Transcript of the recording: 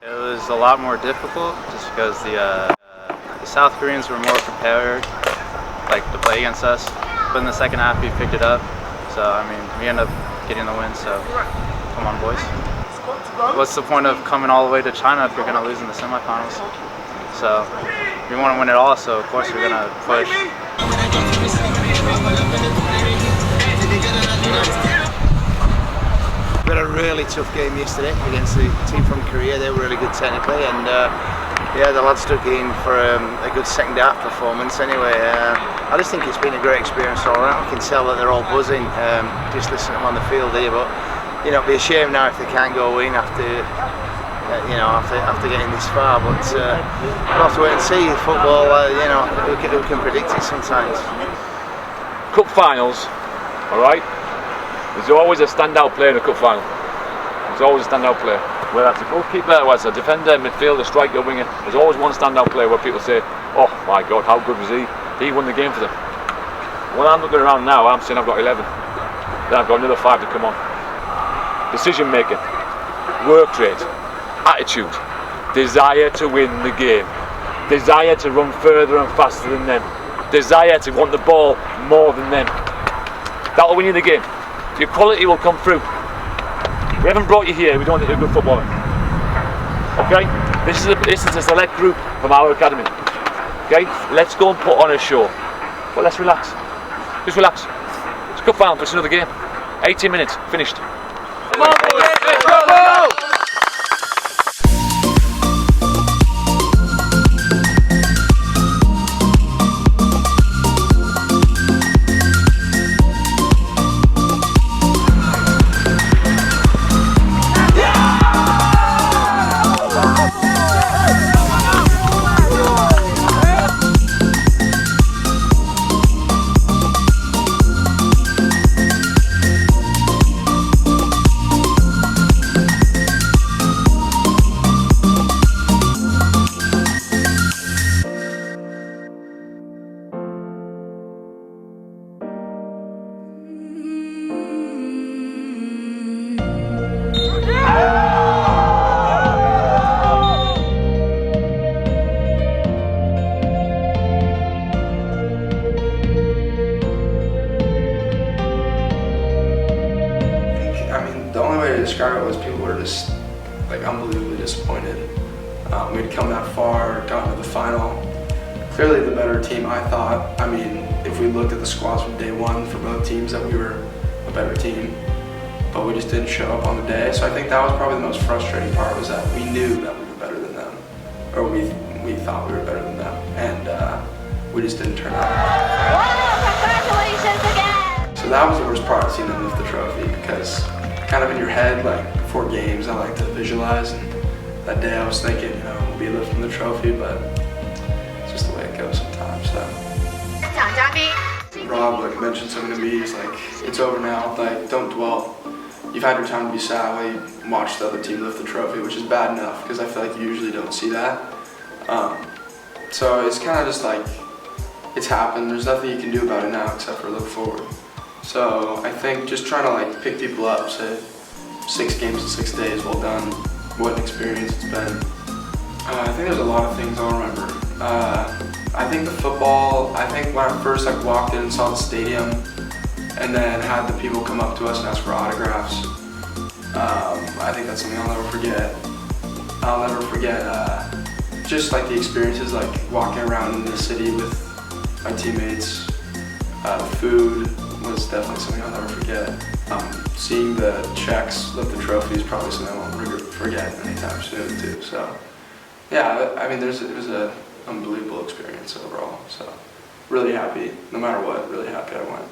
It was a lot more difficult just because the South Koreans were more prepared, to play against us. But in the second half, we picked it up. So I mean, we ended up getting the win. So come on, boys. What's the point of coming all the way to China if you're going to lose in the semifinals? So we want to win it all. So of course we're going to push. We had a really tough game yesterday against the team from Korea. They were really good technically, and yeah, the lads took in for a good second half performance. Anyway, I just think it's been a great experience all around. I can tell that they're all buzzing just listening to them on the field here. But you know, it'd be a shame now if they can't go in after getting this far. But we'll have to wait and see. Football, you know, who can predict it sometimes. Cup finals, all right. There's always a standout player in a cup final. There's always a standout player. Whether that's a goalkeeper, whether it's a defender, midfielder, striker, winger, there's always one standout player where people say, oh my God, how good was he? He won the game for them. When I'm looking around now, I'm saying I've got 11. Then I've got another 5 to come on. Decision making, work rate, attitude, desire to win the game, desire to run further and faster than them, desire to want the ball more than them. That'll win you the game. Your quality will come through. We haven't brought you here, we don't think you're a good footballer. Okay? This is a select group from our academy. Okay? Let's go and put on a show. But let's relax. Just relax. It's a cup final, it's another game. 18 minutes, finished. Come on, boys! Let's go! The only way to describe it was people were just unbelievably disappointed. We'd come that far, gotten to the final. Clearly the better team, I thought. I mean, if we looked at the squads from day one for both teams, that we were a better team. But we just didn't show up on the day. So I think that was probably the most frustrating part, was that we knew that we were better than them. Or we thought we were better than them. And we just didn't turn out. Wow, congratulations again! So that was the worst part, seeing them lift the trophy, because kind of in your head, before games, I like to visualize, and that day I was thinking, you know, we'll be lifting the trophy, but it's just the way it goes sometimes, so. Rob mentioned something to me, he's like, it's over now, don't dwell. You've had your time to be sad while you watch the other team lift the trophy, which is bad enough, because I feel like you usually don't see that. So it's kind of just it's happened, there's nothing you can do about it now except for look forward. So I think just trying to pick people up, say 6 games in 6 days, well done, what an experience it's been. I think there's a lot of things I'll remember. I think the football, I think when I first walked in and saw the stadium and then had the people come up to us and ask for autographs, I think that's something I'll never forget. I'll never forget just the experiences, walking around in the city with my teammates, the food, was definitely something I'll never forget. Seeing the Czechs lift the trophy is probably something I won't forget anytime soon too. So yeah, I mean, it was an unbelievable experience overall. So really happy, no matter what, really happy I went.